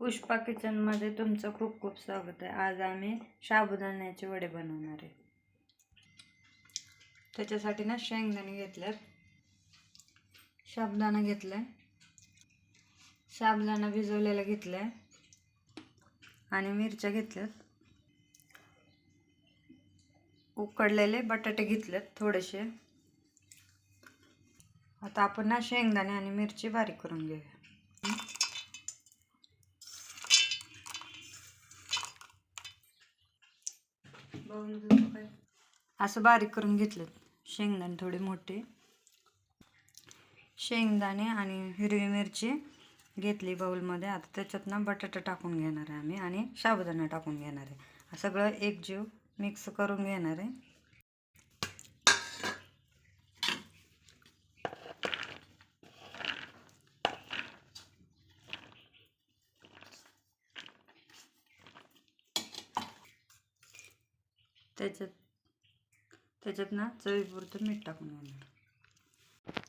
पुष्पा किचनमध्ये तुमचं खूप खूप स्वागत आहे। आज आम्ही साबुदाण्याचे वडे बनवणार आहे। त्याच्यासाठी ना शेंगदाणे घेतलेत, साबुदाणा घेतलाय, साबुदाणा भिजवलेला घेतलाय आणि मिरच्या घेतल्यात, उकडलेले बटाटे घेतलेत थोडेसे। आता आपण ना शेंगदाणे आणि मिरची बारीक करून घेऊया। असं बारीक करून घेतलेत शेंगदाणे थोडे मोठे। शेंगदाणे आणि हिरवी मिरची घेतली बाउलमध्ये। आता त्याच्यात ना बटाटा टाकून घेणार आहे आम्ही आणि साबुदाणा टाकून घेणार आहे। सगळं एकजीव मिक्स करून घेणार आहे। त्याच्यात ना चवीपुरतं मीठ टाकून घेणार।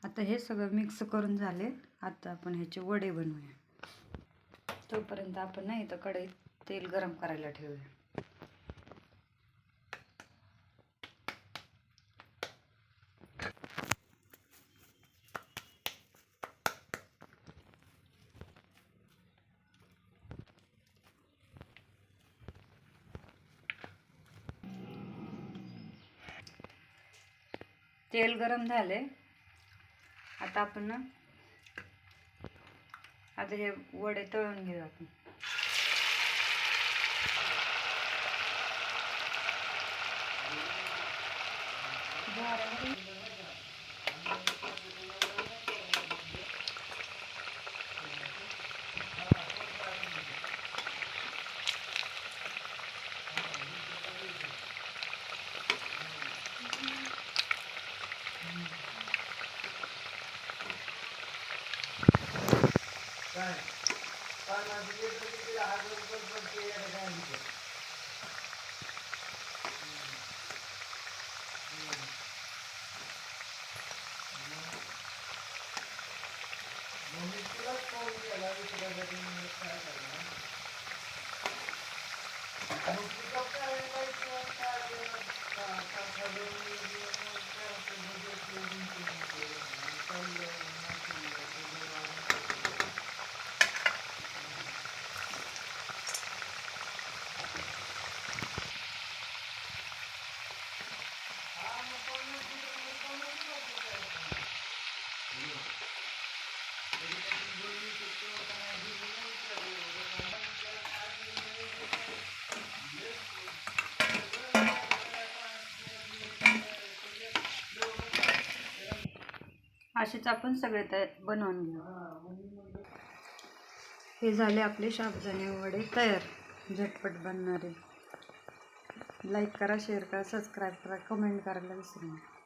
आता हे सगळं मिक्स करून झाले। आता आपण ह्याचे वडे बनवूया। तोपर्यंत आपण ना इथं कढईत तेल गरम करायला ठेवूया। तेल गरम झाले। आता आपण ना हे वडे तळून घेऊ आपण। असेच आपण सगळे बनवून घेऊ। हे झाले आपले साबुदाणे वडे तयार, झटपट बनणारे। लाईक करा, शेअर करा, सबस्क्राईब करा, कमेंट करायला विसरू नका।